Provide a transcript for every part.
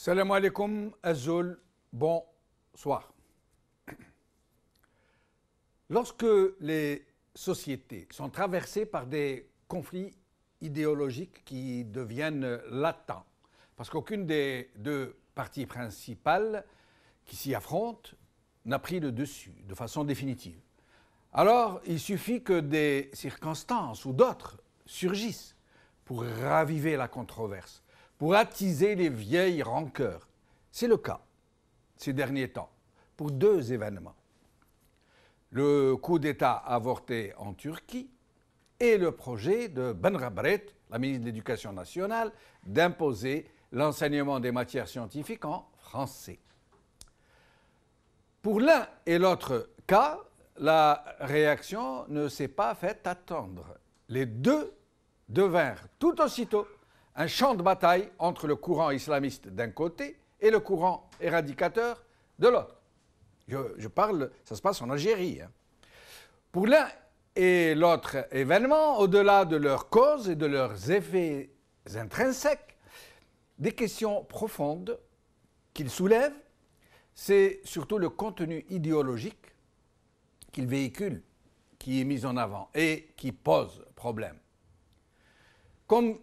Salam alaikum, Azul, bonsoir. Lorsque les sociétés sont traversées par des conflits idéologiques qui deviennent latents, parce qu'aucune des deux parties principales qui s'y affrontent n'a pris le dessus de façon définitive, alors il suffit que des circonstances ou d'autres surgissent pour raviver la controverse, pour attiser les vieilles rancœurs. C'est le cas, ces derniers temps, pour deux événements. Le coup d'État avorté en Turquie et le projet de Ben Rabret, la ministre de l'Éducation nationale, d'imposer l'enseignement des matières scientifiques en français. Pour l'un et l'autre cas, la réaction ne s'est pas fait attendre. Les deux devinrent tout aussitôt un champ de bataille entre le courant islamiste d'un côté et le courant éradicateur de l'autre. Je parle, ça se passe en Algérie. Pour l'un et l'autre événement, au-delà de leurs causes et de leurs effets intrinsèques, des questions profondes qu'ils soulèvent, c'est surtout le contenu idéologique qu'ils véhiculent qui est mis en avant et qui pose problème. Comme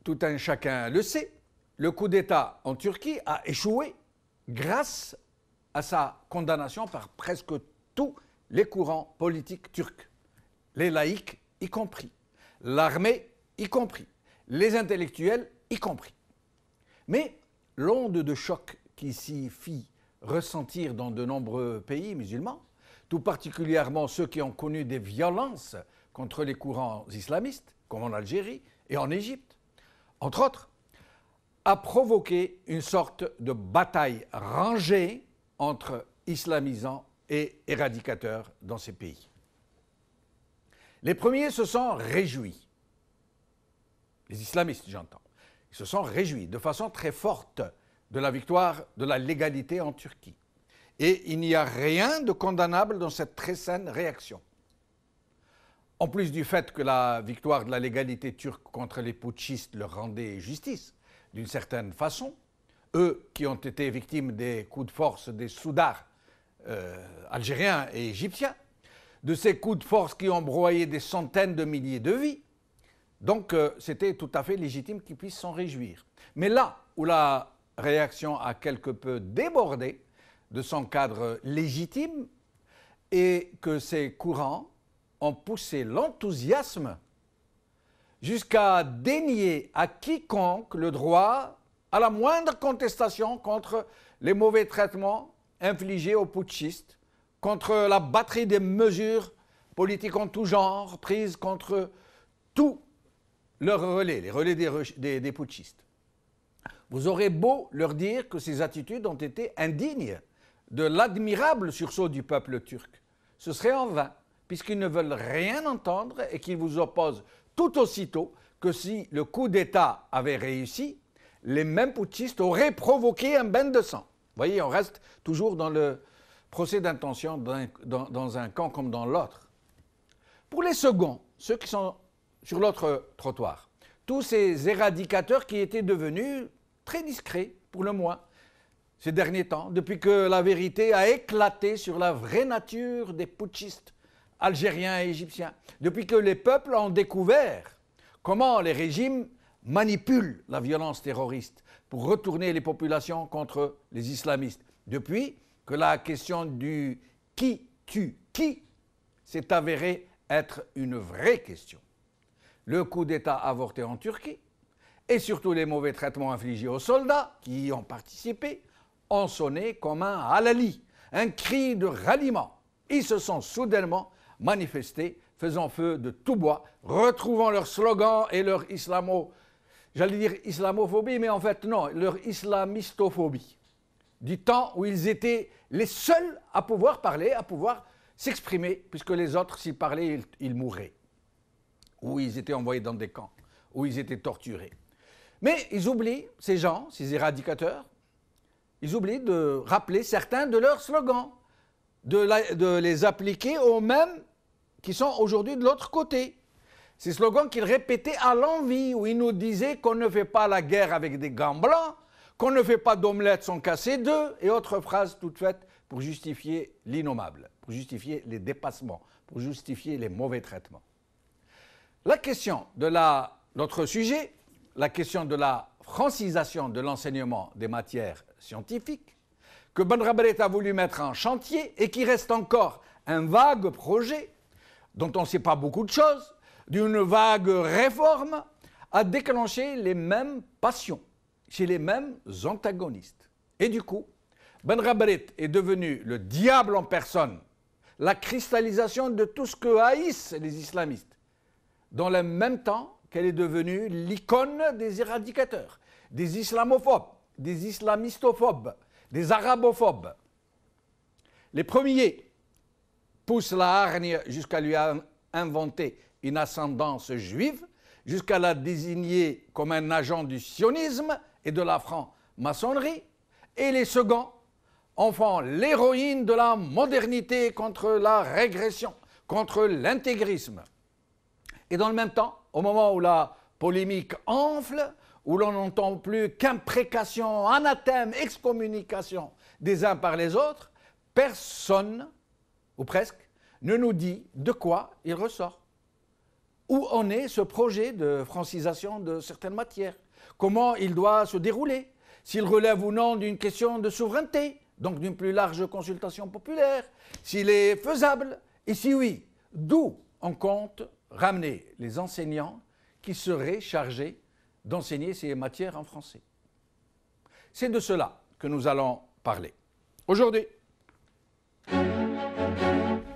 tout un chacun le sait, le coup d'État en Turquie a échoué grâce à sa condamnation par presque tous les courants politiques turcs, les laïcs y compris, l'armée y compris, les intellectuels y compris. Mais l'onde de choc qui s'y fit ressentir dans de nombreux pays musulmans, tout particulièrement ceux qui ont connu des violences contre les courants islamistes, comme en Algérie et en Égypte, entre autres, a provoqué une sorte de bataille rangée entre islamisants et éradicateurs dans ces pays. Les premiers se sont réjouis, les islamistes j'entends, ils se sont réjouis de façon très forte de la victoire de la légalité en Turquie. Et il n'y a rien de condamnable dans cette très saine réaction. En plus du fait que la victoire de la légalité turque contre les putschistes leur rendait justice, d'une certaine façon, eux qui ont été victimes des coups de force des soudards algériens et égyptiens, de ces coups de force qui ont broyé des centaines de milliers de vies, donc c'était tout à fait légitime qu'ils puissent s'en réjouir. Mais là où la réaction a quelque peu débordé de son cadre légitime et que ces courants ont poussé l'enthousiasme jusqu'à dénier à quiconque le droit à la moindre contestation contre les mauvais traitements infligés aux putschistes, contre la batterie des mesures politiques en tout genre prises contre tous leurs relais, les relais des putschistes. Vous aurez beau leur dire que ces attitudes ont été indignes de l'admirable sursaut du peuple turc, ce serait en vain, puisqu'ils ne veulent rien entendre et qu'ils vous opposent tout aussitôt que si le coup d'État avait réussi, les mêmes putschistes auraient provoqué un bain de sang. Vous voyez, on reste toujours dans le procès d'intention dans un camp comme dans l'autre. Pour les seconds, ceux qui sont sur l'autre trottoir, tous ces éradicateurs qui étaient devenus très discrets, pour le moins, ces derniers temps, depuis que la vérité a éclaté sur la vraie nature des putschistes algériens et égyptiens, depuis que les peuples ont découvert comment les régimes manipulent la violence terroriste pour retourner les populations contre les islamistes, depuis que la question du « qui tue qui » s'est avérée être une vraie question. Le coup d'État avorté en Turquie et surtout les mauvais traitements infligés aux soldats qui y ont participé ont sonné comme un halali, un cri de ralliement. Ils se sont soudainement manifestés, faisant feu de tout bois, retrouvant leur slogan et leur j'allais dire islamophobie, mais en fait non, leur islamistophobie, du temps où ils étaient les seuls à pouvoir parler, à pouvoir s'exprimer, puisque les autres, s'ils parlaient, ils mouraient, ou ils étaient envoyés dans des camps, ou ils étaient torturés. Mais ils oublient, ces gens, ces éradicateurs, ils oublient de rappeler certains de leurs slogans, de les appliquer aux mêmes qui sont aujourd'hui de l'autre côté. Ces slogans qu'ils répétaient à l'envi, où ils nous disaient qu'on ne fait pas la guerre avec des gants blancs, qu'on ne fait pas d'omelette sans casser deux, et autres phrases toutes faites pour justifier l'innommable, pour justifier les dépassements, pour justifier les mauvais traitements. La question de notre sujet, la question de la francisation de l'enseignement des matières scientifiques, que Ben Rabret a voulu mettre en chantier et qui reste encore un vague projet, dont on ne sait pas beaucoup de choses, d'une vague réforme, a déclenché les mêmes passions chez les mêmes antagonistes. Et du coup, Ben Rabret est devenu le diable en personne, la cristallisation de tout ce que haïssent les islamistes, dans le même temps qu'elle est devenue l'icône des éradicateurs, des islamophobes, des islamistophobes, des arabophobes. Les premiers poussent la hargne jusqu'à lui inventer une ascendance juive, jusqu'à la désigner comme un agent du sionisme et de la franc-maçonnerie, et les seconds en font l'héroïne de la modernité contre la régression, contre l'intégrisme. Et dans le même temps, au moment où la polémique enfle, où l'on n'entend plus qu'imprécations, anathèmes, excommunications des uns par les autres, personne, ou presque, ne nous dit de quoi il ressort. Où en est ce projet de francisation de certaines matières? Comment il doit se dérouler? S'il relève ou non d'une question de souveraineté, donc d'une plus large consultation populaire, s'il est faisable, et si oui, d'où on compte ramener les enseignants qui seraient chargés d'enseigner ces matières en français. C'est de cela que nous allons parler. Aujourd'hui.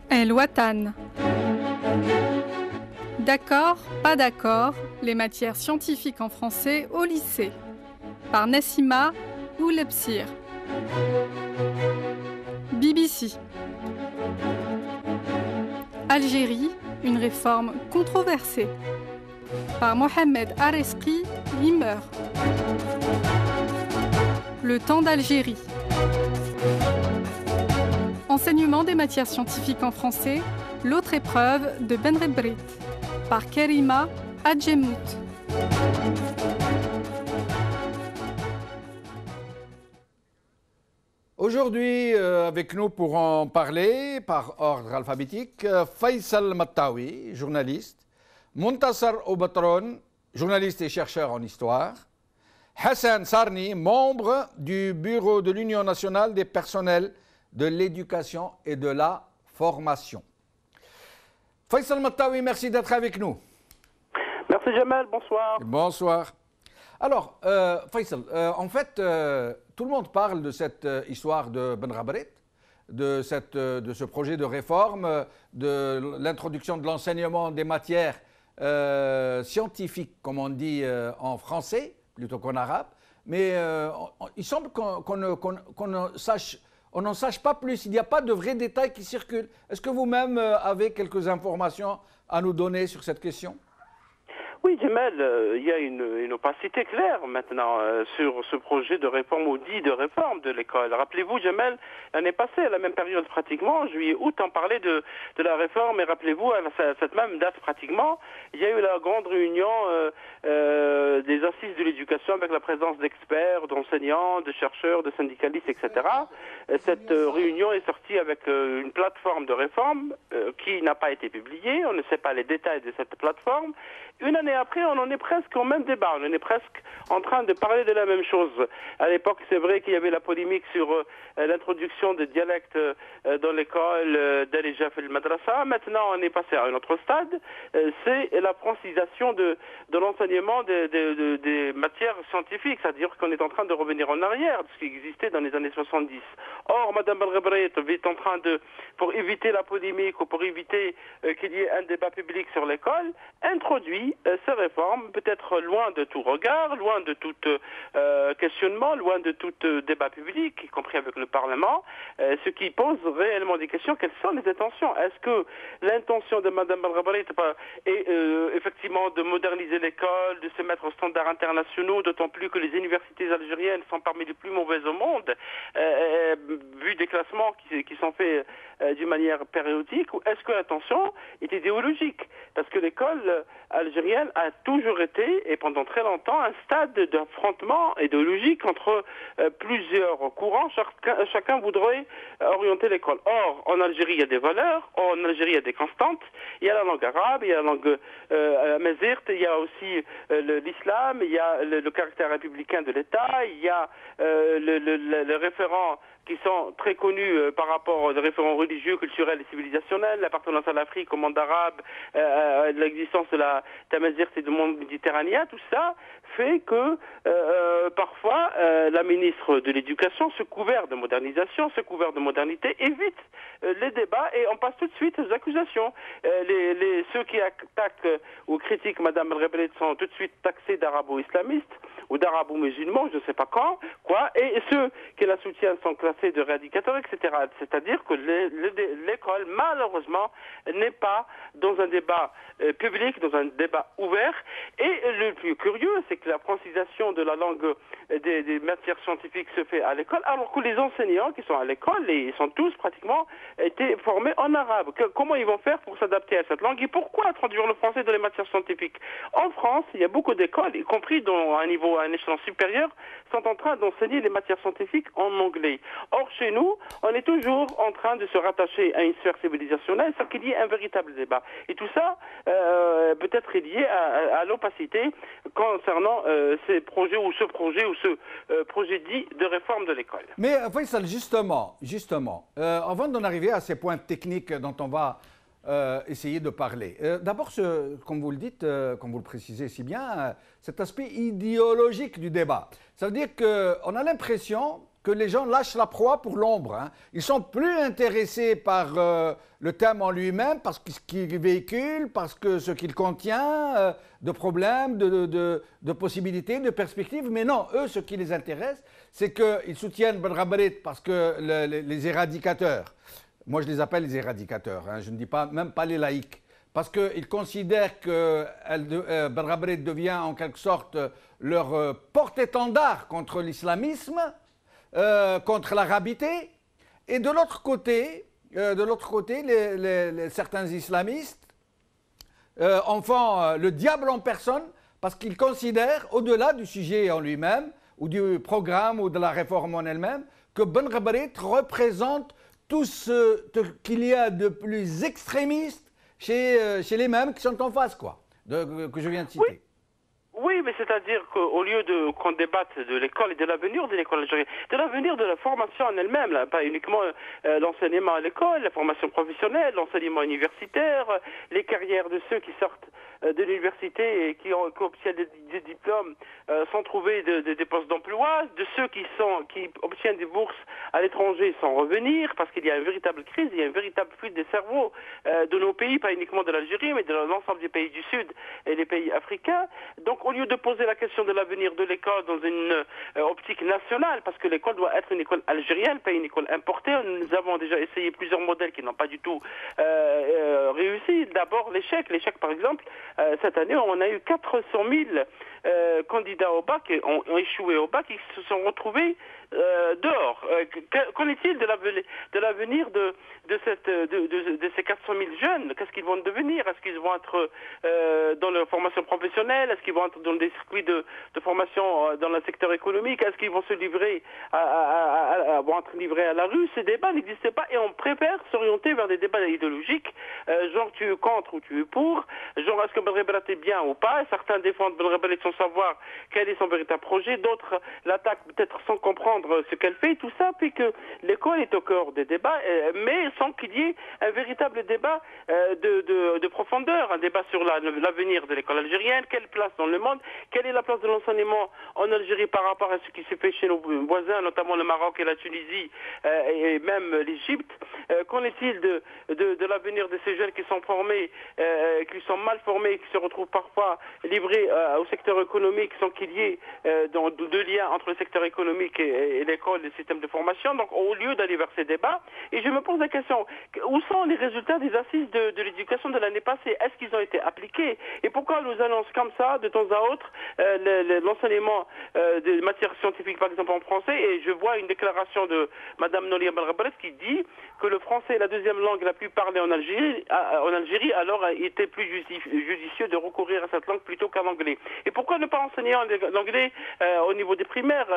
El Watan. D'accord, pas d'accord, les matières scientifiques en français au lycée. Par Nassima Oulepsir. BBC. Algérie, une réforme controversée. Par Mohamed Areski Limmer. Le temps d'Algérie. Enseignement des matières scientifiques en français, l'autre épreuve de Ben Rabret. Par Karima Adjemout. Aujourd'hui, avec nous pour en parler, par ordre alphabétique, Faisal Mattawi, journaliste, Montassar Oubatron, journaliste et chercheur en histoire, Hassan Sarni, membre du bureau de l'Union nationale des personnels de l'éducation et de la formation. Faisal Mattawi, merci d'être avec nous. Merci Jamal, bonsoir. Bonsoir. Alors, Faisal, en fait, tout le monde parle de cette histoire de Ben Rabret, de ce projet de réforme, de l'introduction de l'enseignement des matières scientifiques, comme on dit en français, plutôt qu'en arabe. Mais il semble qu'on n'en sache pas plus. Il n'y a pas de vrais détails qui circulent. Est-ce que vous-même avez quelques informations à nous donner sur cette question ? Oui, Jamal, il y a une opacité claire maintenant sur ce projet de réforme ou dit de réforme de l'école. Rappelez-vous, Jamal, l'année passée, à la même période pratiquement, juillet-août, on parlait de la réforme et rappelez-vous, à cette même date pratiquement, il y a eu la grande réunion des assises de l'éducation avec la présence d'experts, d'enseignants, de chercheurs, de syndicalistes, etc. Cette réunion est sortie avec une plateforme de réforme qui n'a pas été publiée. On ne sait pas les détails de cette plateforme. Une année après, on en est presque au même débat. On en est presque en train de parler de la même chose. À l'époque, c'est vrai qu'il y avait la polémique sur l'introduction des dialectes dans l'école d'Al-Ijaf el-Madrasa. Maintenant, on est passé à un autre stade. C'est la francisation de l'enseignement des matières scientifiques. C'est-à-dire qu'on est en train de revenir en arrière de ce qui existait dans les années 70. Or, Mme Ben Rabret est en train de, pour éviter la polémique ou pour éviter qu'il y ait un débat public sur l'école, introduit ces réformes, peut-être loin de tout regard, loin de tout questionnement, loin de tout débat public, y compris avec le Parlement, ce qui pose réellement des questions. Quelles sont les intentions? Est-ce que l'intention de Mme Ben Rabret est effectivement de moderniser l'école, de se mettre aux standards internationaux, d'autant plus que les universités algériennes sont parmi les plus mauvaises au monde, vu des classements qui sont faits d'une manière périodique, ou est-ce que l'attention est idéologique? Parce que l'école algérienne a toujours été, et pendant très longtemps, un stade d'affrontement idéologique entre plusieurs courants. Chacun voudrait orienter l'école. Or, en Algérie, il y a des valeurs, en Algérie, il y a des constantes, il y a la langue arabe, il y a la langue mazirte, il y a aussi l'islam, il y a le caractère républicain de l'État, il y a le référent qui sont très connus par rapport aux référents religieux, culturels et civilisationnels, l'appartenance à l'Afrique, au monde arabe, l'existence de la Tamazirt et du monde méditerranéen, tout ça fait que parfois la ministre de l'Éducation, se couvert de modernisation, se couvert de modernité, évite les débats et on passe tout de suite aux accusations. Ceux qui attaquent ou critiquent Mme El-Rebellet sont tout de suite taxés d'arabo-islamistes ou d'arabo-musulmans, je ne sais pas quoi, et ceux qui la soutiennent sont classés de radicateurs, etc. C'est-à-dire que l'école, malheureusement, n'est pas dans un débat public, dans un débat ouvert. Et le plus curieux, c'est que la francisation de la langue des matières scientifiques se fait à l'école, alors que les enseignants qui sont à l'école, ils sont tous pratiquement été formés en arabe. Comment ils vont faire pour s'adapter à cette langue et pourquoi introduire le français dans les matières scientifiques? En France, il y a beaucoup d'écoles, y compris dans un échelon supérieur, sont en train d'enseigner les matières scientifiques en anglais. Or, chez nous, on est toujours en train de se rattacher à une sphère civilisationnelle sans qu'il y ait un véritable débat. Et tout ça peut être lié à l'opacité concernant ces projets ou ce projet dit de réforme de l'école. Mais Faisal, justement, avant d'en arriver à ces points techniques dont on va essayer de parler, d'abord, comme vous le dites, comme vous le précisez si bien, cet aspect idéologique du débat. Ça veut dire qu'on a l'impression que les gens lâchent la proie pour l'ombre. Hein. Ils sont plus intéressés par le thème en lui-même, parce que ce qu'il véhicule, parce que ce qu'il contient, de problèmes, de possibilités, de perspectives. Mais non, eux, ce qui les intéresse, c'est qu'ils soutiennent Ben Rabrit parce que les éradicateurs, moi je les appelle les éradicateurs, hein, je ne dis pas, même pas les laïcs, parce qu'ils considèrent que Ben Rabrit devient en quelque sorte leur porte-étendard contre l'islamisme, contre l'arabité, et de l'autre côté, certains islamistes en font le diable en personne, parce qu'ils considèrent, au-delà du sujet en lui-même, ou du programme, ou de la réforme en elle-même, que Ben Rabrit représente tout ce qu'il y a de plus extrémiste chez les mêmes qui sont en face, quoi, que je viens de citer. Oui, mais c'est-à-dire qu'au lieu qu'on débatte de l'école et de l'avenir de l'école algérienne, de l'avenir de la formation en elle-même, là, pas uniquement l'enseignement à l'école, la formation professionnelle, l'enseignement universitaire, les carrières de ceux qui sortent de l'université et qui obtiennent des diplômes sans trouver des postes d'emploi, de ceux qui obtiennent des bourses à l'étranger sans revenir, parce qu'il y a une véritable crise, il y a une véritable fuite des cerveaux de nos pays, pas uniquement de l'Algérie, mais de l'ensemble des pays du Sud et des pays africains. Donc, au lieu de poser la question de l'avenir de l'école dans une optique nationale, parce que l'école doit être une école algérienne, pas une école importée, nous avons déjà essayé plusieurs modèles qui n'ont pas du tout réussi. D'abord, l'échec. L'échec, par exemple, cette année, on a eu 400 000 candidats au bac qui ont échoué au bac, qui se sont retrouvés dehors. Qu'en est-il de l'avenir de ces 400 000 jeunes? Qu'est-ce qu'ils vont devenir? Est-ce qu'ils vont être dans la formation professionnelle? Est-ce qu'ils vont être dans des circuits de formation dans le secteur économique? Est-ce qu'ils vont se livrer vont être livrés à la rue? Ces débats n'existaient pas et on préfère s'orienter vers des débats idéologiques, genre tu es contre ou tu es pour, genre est-ce que Ben Rabrit est bien ou pas? Certains défendent Ben Rabrit sans savoir quel est son véritable projet, d'autres l'attaquent peut-être sans comprendre ce qu'elle fait. Tout ça fait que l'école est au cœur des débats, mais sans qu'il y ait un véritable débat de profondeur, un débat sur l'avenir de l'école algérienne, quelle place dans le monde, quelle est la place de l'enseignement en Algérie par rapport à ce qui s'est fait chez nos voisins, notamment le Maroc et la Tunisie et même l'Égypte. Qu'en est-il de l'avenir de ces jeunes qui sont formés, qui sont mal formés, qui se retrouvent parfois livrés au secteur économique sans qu'il y ait de lien entre le secteur économique et l'école, le système de formation. Donc au lieu d'aller vers ces débats, et je me pose la question, où sont les résultats des assises de l'éducation de l'année passée? Est-ce qu'ils ont été appliqués? Et pourquoi on nous annonce comme ça, de temps à autre, l'enseignement des matières scientifiques, par exemple en français, et je vois une déclaration de Mme Nolia Ben Rabrit qui dit que le français est la deuxième langue la plus parlée en Algérie, alors il était plus judicieux de recourir à cette langue plutôt qu'à l'anglais. Et pourquoi ne pas enseigner l'anglais au niveau des primaires?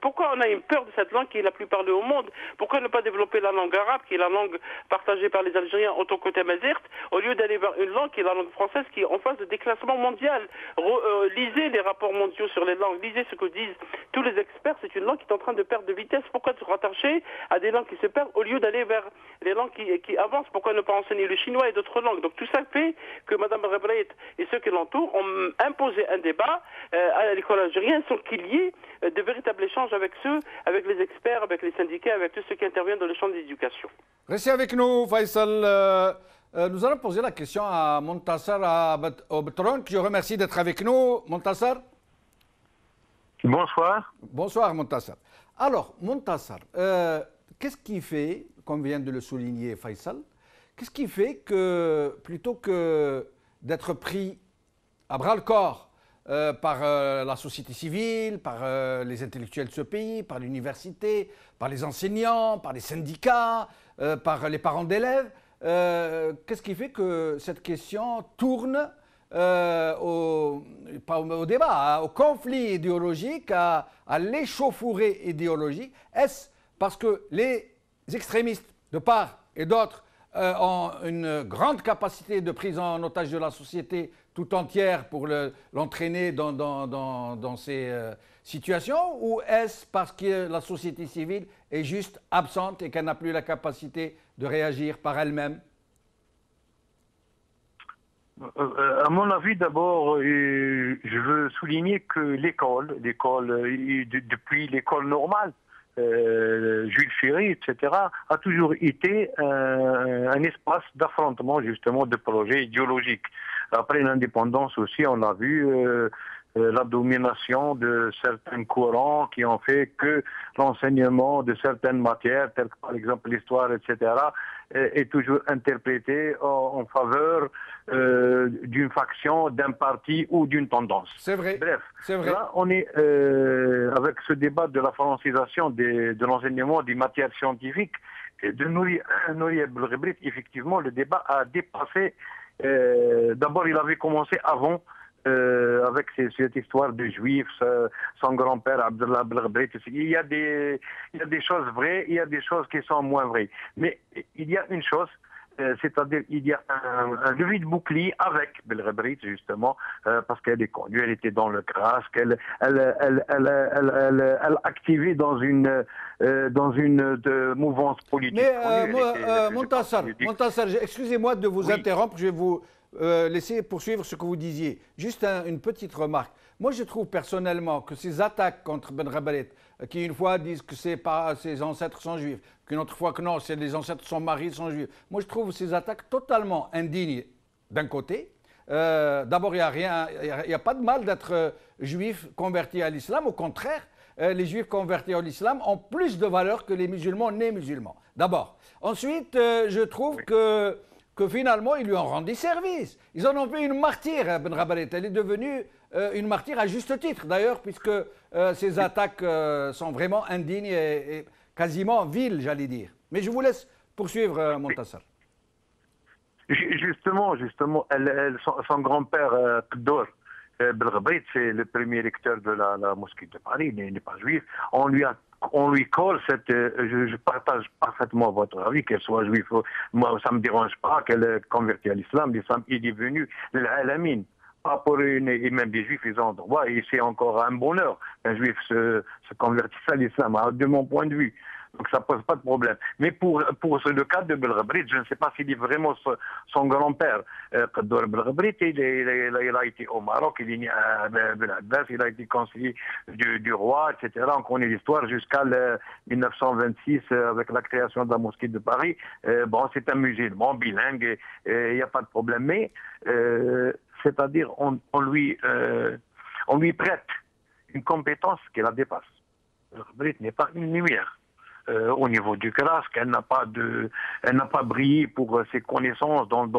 Pourquoi on a une peur de cette langue qui est la plus parlée au monde? Pourquoi ne pas développer la langue arabe, qui est la langue partagée par les Algériens en tant que Mazert, au lieu d'aller vers une langue qui est la langue française, qui est en phase de déclassement mondial? Lisez les rapports mondiaux sur les langues, lisez ce que disent tous les experts. C'est une langue qui est en train de perdre de vitesse. Pourquoi se rattacher à des langues qui se perdent au lieu d'aller vers les langues qui avancent? Pourquoi ne pas enseigner le chinois et d'autres langues? Donc tout ça fait que Mme Rebreit et ceux qui l'entourent ont imposé un débat à l'école algérienne sur qu'il y ait de véritables échanges avec les experts, avec les syndicats, avec tous ceux qui interviennent dans le champ de l'éducation. Restez avec nous, Faisal. Nous allons poser la question à Montassar Obtron, que je remercie d'être avec nous. Montassar. Bonsoir. Bonsoir, Montassar. Alors, Montassar, qu'est-ce qui fait, comme vient de le souligner Faisal, qu'est-ce qui fait que, plutôt que d'être pris à bras-le-corps par la société civile, par les intellectuels de ce pays, par l'université, par les enseignants, par les syndicats, par les parents d'élèves, qu'est-ce qui fait que cette question tourne pas au débat, au conflit idéologique, à l'échauffourée idéologique? Est-ce parce que les extrémistes de part et d'autre ont une grande capacité de prise en otage de la société tout entière pour l'entraîner dans ces situations, ou est-ce parce que la société civile est juste absente et qu'elle n'a plus la capacité de réagir par elle-même? À mon avis, d'abord, je veux souligner que l'école, depuis l'école normale, Jules Ferry, etc., a toujours été un espace d'affrontement, justement, de projets idéologiques. Après l'indépendance aussi, on a vu la domination de certains courants qui ont fait que l'enseignement de certaines matières, telles que par exemple l'histoire, etc., est toujours interprété en faveur d'une faction, d'un parti ou d'une tendance. C'est vrai. Bref, c'est vrai. Là, on est avec ce débat de la francisation de l'enseignement des matières scientifiques, de Nouri Belghebrit. Effectivement, le débat a dépassé. D'abord, il avait commencé avant, avec cette histoire de juifs, son grand-père Abdullah Belghebrit. Il y a des choses vraies, il y a des choses qui sont moins vraies. Mais il y a une chose, c'est-à-dire il y a un levier de bouclier avec Belghebrit, justement, parce qu'elle est connue, elle était dans le CRAS, elle activait dans une mouvance politique. Mais Montassar, excusez-moi de vous interrompre, je vais vous laisser poursuivre ce que vous disiez. Juste une petite remarque. Moi, je trouve personnellement que ces attaques contre Belghebrit, qui une fois disent que ses ancêtres sont juifs, qu'une autre fois que non, c'est les ancêtres de son mari sont juifs. Moi, je trouve ces attaques totalement indignes d'un côté. D'abord, il n'y a pas de mal d'être juif converti à l'islam. Au contraire, les juifs convertis à l'islam ont plus de valeur que les musulmans nés musulmans. D'abord. Ensuite, je trouve que finalement, ils lui ont rendu service. Ils en ont fait une martyre, Belghebrit. Elle est devenue une martyre à juste titre, d'ailleurs, puisque ces attaques sont vraiment indignes et quasiment viles, j'allais dire. Mais je vous laisse poursuivre, Montassar. Justement, son grand-père, Qdor Belghebrit, c'est le premier recteur de la mosquée de Paris, il n'est pas juif. On lui colle cette... je partage parfaitement votre avis, qu'elle soit juive. Moi, ça ne me dérange pas qu'elle est convertie à l'islam. L'islam, il est venu de l'Alamine. Pas pour et même des juifs, ils ont droit, et c'est encore un bonheur qu'un juif se convertisse à l'islam, de mon point de vue. Donc ça pose pas de problème. Mais pour le cas de Belghebrit, je ne sais pas s'il est vraiment son grand-père. Qdor Belghebrit, il a été au Maroc, il est né à Belabbas, il a été conseiller du roi, etc. On connaît l'histoire jusqu'à 1926 avec la création de la mosquée de Paris. Bon, c'est un musulman bilingue, il n'y a pas de problème. Mais c'est-à-dire on lui prête une compétence qui la dépasse. Belghebrit n'est pas une lumière. Au niveau du CRAS, elle n'a pas brillé pour ses connaissances dans le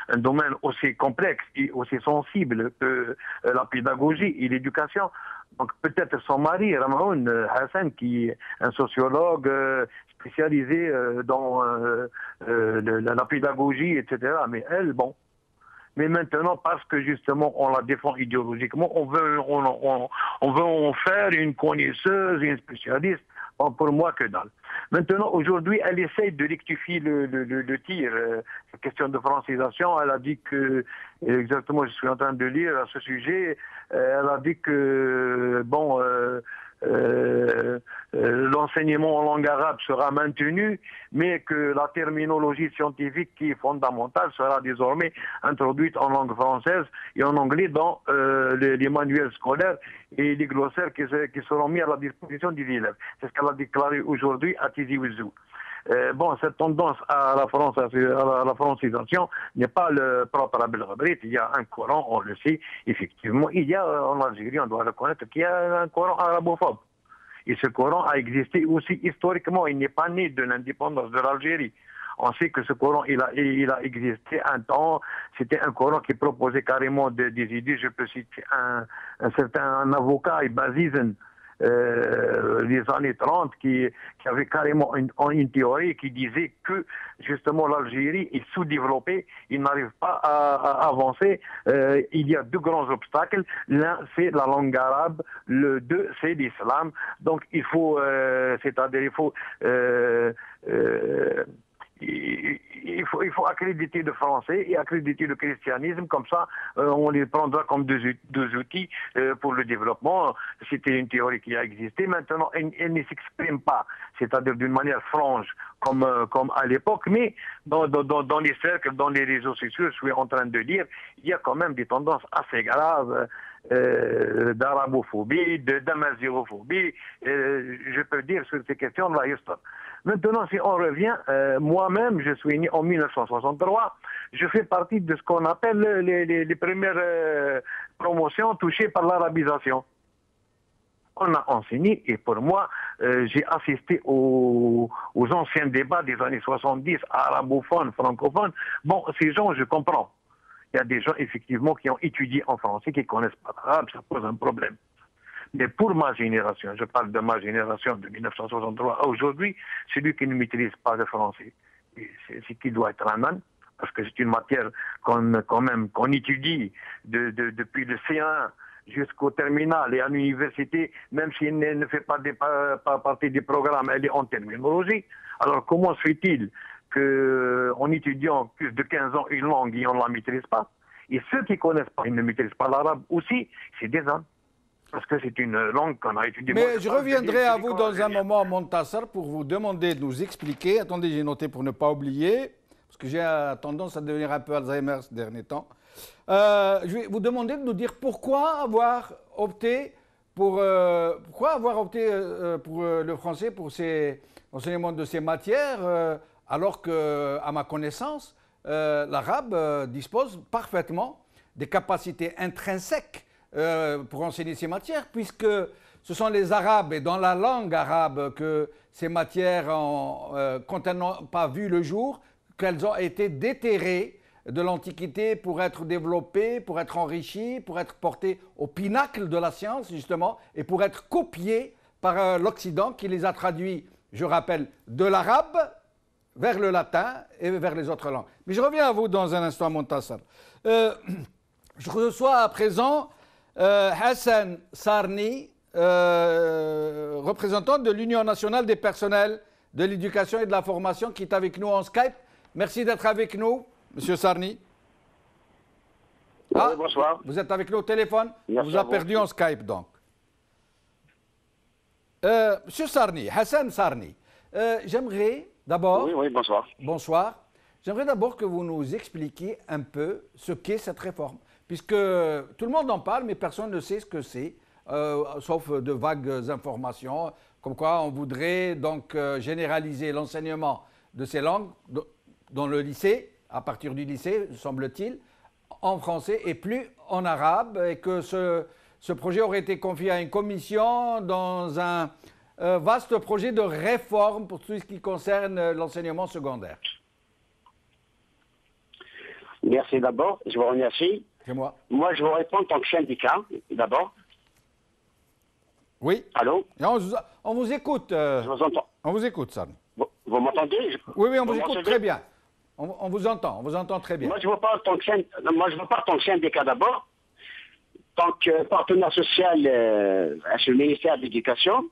un domaine aussi complexe et aussi sensible que la pédagogie et l'éducation. Donc peut-être son mari, Ramaoun Hassan, qui est un sociologue spécialisé dans la pédagogie, etc. Mais elle, bon. Mais maintenant, parce que justement on la défend idéologiquement, on veut en faire une connaisseuse, une spécialiste. Bon, pour moi, que dalle. Maintenant, aujourd'hui, elle essaye de rectifier le tir. Cette question de francisation, elle a dit que, exactement, je suis en train de lire à ce sujet, elle a dit que, bon, l'enseignement en langue arabe sera maintenu, mais que la terminologie scientifique qui est fondamentale sera désormais introduite en langue française et en anglais dans les manuels scolaires et les glossaires qui seront mis à la disposition des élèves. C'est ce qu'elle a déclaré aujourd'hui à Tizi Ouzou. Bon, cette tendance à la francisation n'est pas le propre à Belgrade. Il y a un courant, on le sait, effectivement. Il y a en Algérie, on doit reconnaître qu'il y a un courant arabophobe. Et ce courant a existé aussi historiquement. Il n'est pas né de l'indépendance de l'Algérie. On sait que ce courant, il a existé un temps. C'était un courant qui proposait carrément des idées. Je peux citer un certain avocat, Bazizen, les années 30 qui avait carrément une théorie qui disait que justement l'Algérie est sous-développée, il n'arrive pas à avancer, il y a deux grands obstacles, l'un c'est la langue arabe, le deux c'est l'islam, donc il faut il faut accréditer le français et accréditer le christianisme, comme ça on les prendra comme deux outils pour le développement. C'était une théorie qui a existé. Maintenant, elle ne s'exprime pas, c'est-à-dire d'une manière franche comme à l'époque, mais dans les cercles, dans les réseaux sociaux, je suis en train de lire, il y a quand même des tendances assez graves d'arabophobie, d'amazighophobie, je peux dire sur ces questions-là. Maintenant, si on revient, moi-même, je suis né en 1963, je fais partie de ce qu'on appelle les premières promotions touchées par l'arabisation. On a enseigné, et pour moi, j'ai assisté aux anciens débats des années 70, arabophones, francophones. Bon, ces gens, je comprends. Il y a des gens, effectivement, qui ont étudié en français, qui ne connaissent pas l'arabe, ça pose un problème. Mais pour ma génération, je parle de ma génération de 1963 à aujourd'hui, celui qui ne maîtrise pas le français, c'est qui doit être un âne, parce que c'est une matière qu'on étudie depuis le C1 jusqu'au terminal et à l'université, même si elle ne fait pas partie des programmes, elle est en terminologie. Alors comment se fait-il qu'en étudiant plus de 15 ans une langue et on ne la maîtrise pas? Et ceux qui ne connaissent pas, ils ne maîtrisent pas l'arabe aussi, c'est des ânes. Parce que c'est une langue qu'on a étudiée. Mais je reviendrai à vous dans un moment, Montassar, pour vous demander de nous expliquer. Attendez, j'ai noté pour ne pas oublier, parce que j'ai tendance à devenir un peu Alzheimer ces derniers temps. Je vais vous demander de nous dire pourquoi avoir opté pour le français, pour l'enseignement de ces matières, alors que, à ma connaissance, l'arabe dispose parfaitement des capacités intrinsèques pour enseigner ces matières, puisque ce sont les Arabes et dans la langue arabe que ces matières, quand elles n'ont pas vu le jour, qu'elles ont été déterrées de l'Antiquité pour être développées, pour être enrichies, pour être portées au pinacle de la science, justement, et pour être copiées par l'Occident qui les a traduits, je rappelle, de l'arabe vers le latin et vers les autres langues. Mais je reviens à vous dans un instant, Montassar. Je reçois à présent Hassan Sarni, représentant de l'Union nationale des personnels de l'éducation et de la formation, qui est avec nous en Skype. Merci d'être avec nous, Monsieur Sarni. Oui, bonsoir. Vous êtes avec nous au téléphone? Merci, on vous a perdu en Skype, donc. Monsieur Sarni, Hassan Sarni, j'aimerais d'abord... Oui, bonsoir. Bonsoir. J'aimerais d'abord que vous nous expliquiez un peu ce qu'est cette réforme. Puisque tout le monde en parle, mais personne ne sait ce que c'est, sauf de vagues informations, comme quoi on voudrait donc généraliser l'enseignement de ces langues dans le lycée, à partir du lycée, semble-t-il, en français et plus en arabe, et que ce projet aurait été confié à une commission dans un vaste projet de réforme pour tout ce qui concerne l'enseignement secondaire. Merci d'abord, je vous remercie. C'est moi. Moi, je vous réponds en tant que syndicat, d'abord. Oui. Allô? On vous écoute. Je vous entends. On vous écoute, Sarni. Vous m'entendez? Oui, on vous écoute très bien. On vous entend très bien. Moi, je ne veux pas en tant que syndicat d'abord. En tant que partenaire social sur le ministère de l'Éducation,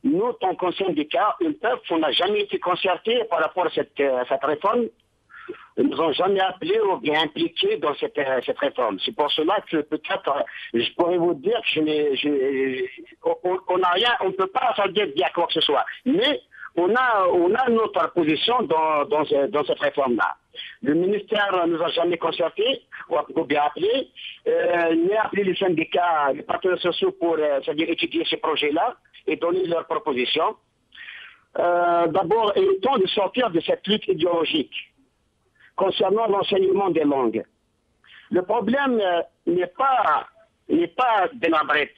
nous, en tant que syndicat, on n'a jamais été concerté par rapport à cette réforme. Ils ne nous ont jamais appelés ou bien impliqués dans cette réforme. C'est pour cela que peut-être, je pourrais vous dire qu'on n'a rien, on ne peut pas dire quoi que ce soit. Mais on a notre position dans cette réforme-là. Le ministère ne nous a jamais concertés ou bien appelés, ni appelé les syndicats, les partenaires sociaux pour c'est-à-dire étudier ces projets-là et donner leurs propositions. D'abord, il est temps de sortir de cette lutte idéologique concernant l'enseignement des langues. Le problème n'est pas Benabrette.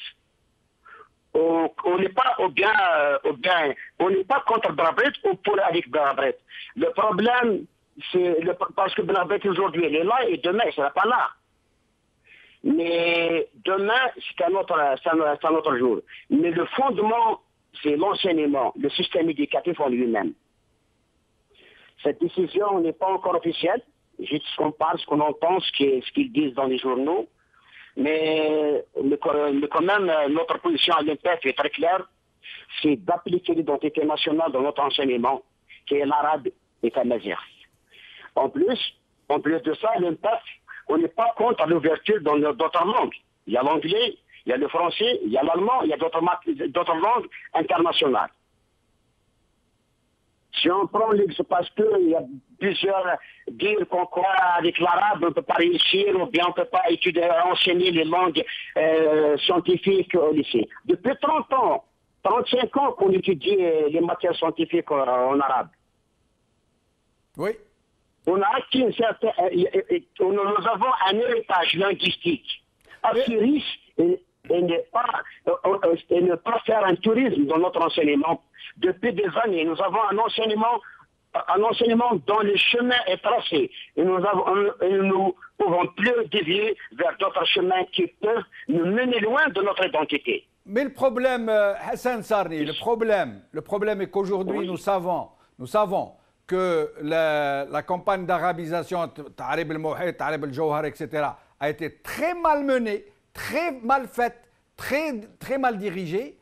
On n'est pas on n'est pas contre Benabrette ou pour avec Benabrette. Le problème, c'est parce que Benabrette aujourd'hui elle est là et demain elle ne sera pas là. Mais demain c'est un autre jour. Mais le fondement, c'est l'enseignement, le système éducatif en lui-même. Cette décision n'est pas encore officielle. Juste ce qu'on parle, ce qu'on entend, ce qu'ils disent dans les journaux. Mais quand même, notre position à l'INPEF est très claire. C'est d'appliquer l'identité nationale dans notre enseignement, qui est l'arabe et l'amazigh. En plus de ça, l'INPEF, on n'est pas contre l'ouverture dans d'autres langues. Il y a l'anglais, il y a le français, il y a l'allemand, il y a d'autres langues internationales. Si on prend parce qu'il y a plusieurs dire qu'on croit avec l'arabe, on ne peut pas réussir, ou bien on ne peut pas enseigner les langues scientifiques au lycée. Depuis 30 ans, 35 ans qu'on étudie les matières scientifiques en arabe. Oui. On a acquis nous avons un héritage linguistique assez riche et ne pas faire un tourisme dans notre enseignement. Depuis des années, nous avons un enseignement dont le chemin est tracé. Et nous ne pouvons plus dévier vers d'autres chemins qui peuvent nous mener loin de notre identité. Mais le problème, Hassan Sarni, le problème est qu'aujourd'hui, oui, nous savons que la campagne d'arabisation, Ta'arib el-Mouhit, Ta'arib el-Jawhar, etc., a été très mal menée, très mal faite, très mal dirigée,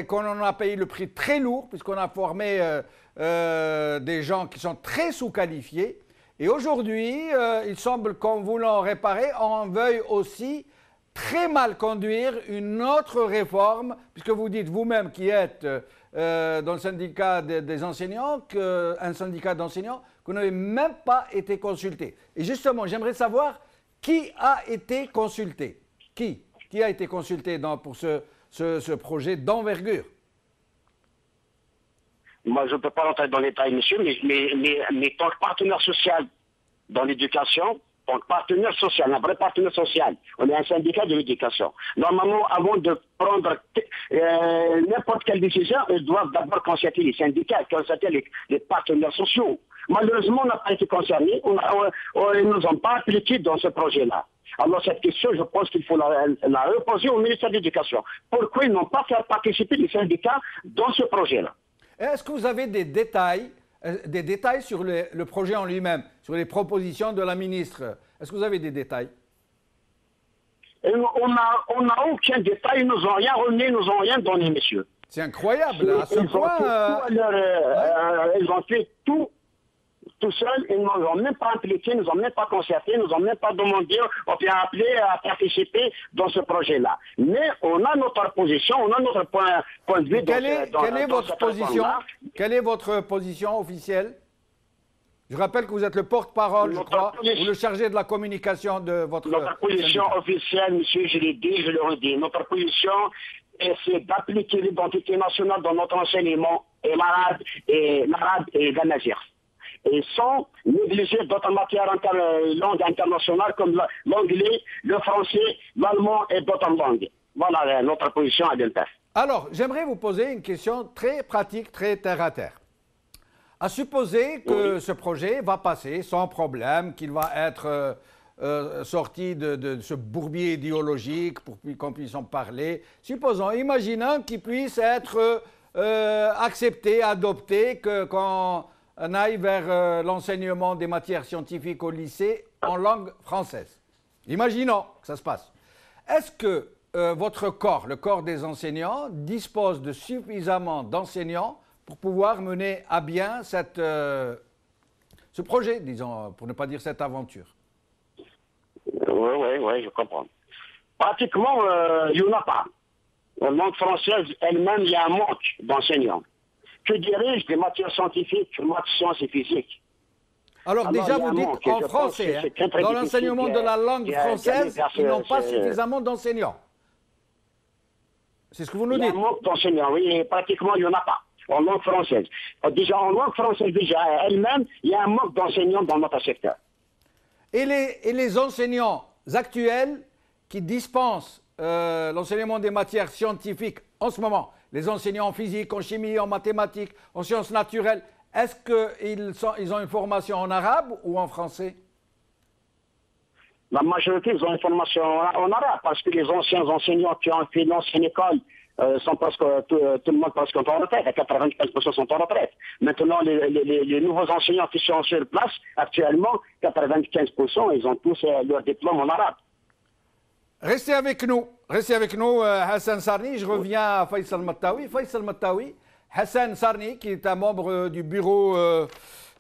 qu'on en a payé le prix très lourd, puisqu'on a formé des gens qui sont très sous-qualifiés. Et aujourd'hui, il semble qu'en voulant réparer, on veuille aussi très mal conduire une autre réforme, puisque vous dites vous-même qui êtes dans le syndicat des enseignants, un syndicat d'enseignants, que vous n'avez même pas été consulté. Et justement, j'aimerais savoir qui a été consulté. Qui a été consulté pour ce projet d'envergure? Moi, je ne peux pas rentrer dans les détails, monsieur, mais tant que partenaire social dans l'éducation, tant que partenaire social, un vrai partenaire social, on est un syndicat de l'éducation. Normalement, avant de prendre n'importe quelle décision, ils doivent d'abord concerter les syndicats, concerter les partenaires sociaux. Malheureusement, on n'a pas été concernés, ils ne nous ont pas appliqués dans ce projet-là. Alors cette question, je pense qu'il faut la reposer au ministère de l'Éducation. Pourquoi ils n'ont pas fait participer les syndicats dans ce projet-là? Est-ce que vous avez des détails sur le projet en lui-même, sur les propositions de la ministre? Est-ce que vous avez des détails? On n'a aucun détail, ils nous ont rien remis, ils nous ont rien donné, monsieur. C'est incroyable, à ce point. Ils ont fait tout seuls, ils ne nous ont même pas impliqués, ils ne nous ont même pas concertés, ils ne nous ont même pas demandé, on peut appeler à participer dans ce projet-là. Mais on a notre position, on a notre point de vue. Quelle est votre position? Quelle est votre position officielle? Je rappelle que vous êtes le porte-parole, je crois, ou le chargé de la communication de votre... Notre position officielle, monsieur, je l'ai dit, je le redis. Notre position, c'est d'appliquer l'identité nationale dans notre enseignement, et l'arabe et l'amazigh. Et sans négliger d'autres matières langues internationales comme l'anglais, le français, l'allemand et d'autres langues. Voilà notre position à l'INPEF. Alors, j'aimerais vous poser une question très pratique, très terre-à-terre. À supposer que ce projet va passer sans problème, qu'il va être sortis de ce bourbier idéologique pour qu'on puisse en parler. Supposons, imaginons qu'ils puissent être acceptés, adoptés, qu'on aille vers l'enseignement des matières scientifiques au lycée en langue française. Imaginons que ça se passe. Est-ce que votre corps, le corps des enseignants, dispose de suffisamment d'enseignants pour pouvoir mener à bien ce projet, disons, pour ne pas dire cette aventure? Oui, je comprends. Pratiquement, il n'y en a pas. En langue française elle-même, il y a un manque d'enseignants. Que dirige des matières scientifiques, maths, sciences et physique? Alors déjà, vous dites en français, dans l'enseignement de la langue française, ils n'ont pas suffisamment d'enseignants. C'est ce que vous nous dites? Il y a un manque d'enseignants, oui, et pratiquement, il n'y en a pas. En langue française. Déjà, en langue française, elle-même, il y a un manque d'enseignants dans notre secteur. Et les enseignants actuels qui dispensent l'enseignement des matières scientifiques en ce moment, les enseignants en physique, en chimie, en mathématiques, en sciences naturelles, est-ce qu'ils ont une formation en arabe ou en français? La majorité, ils ont une formation en arabe, parce que les anciens enseignants qui ont fait l'ancienne école sont presque, tout le monde presque en retraite, 95% sont en retraite. Maintenant, les nouveaux enseignants qui sont sur place, actuellement, 95%, ils ont tous leur diplôme en arabe. Restez avec nous, Hassan Sarni. Je reviens à Faisal Mattawi. Faisal Mattawi, Hassan Sarni, qui est un membre du bureau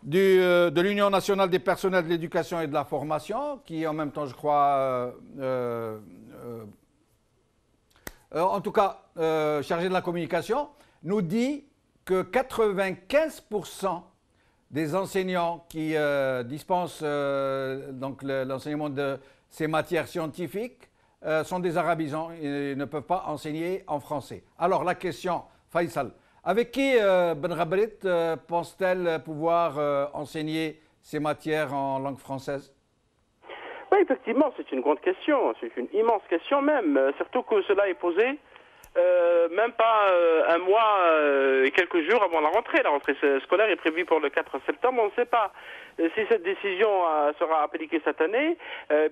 de l'Union nationale des personnels de l'éducation et de la formation, qui en même temps, je crois, en tout cas chargé de la communication, nous dit que 95% des enseignants qui dispensent donc l'enseignement de ces matières scientifiques sont des arabisants et ne peuvent pas enseigner en français. Alors la question, Faisal, avec qui Benrabrit pense-t-elle pouvoir enseigner ces matières en langue française? Oui, effectivement, c'est une grande question, c'est une immense question même, surtout que cela est posé même pas un mois et quelques jours avant la rentrée. La rentrée scolaire est prévue pour le 4 septembre, on ne sait pas si cette décision sera appliquée cette année,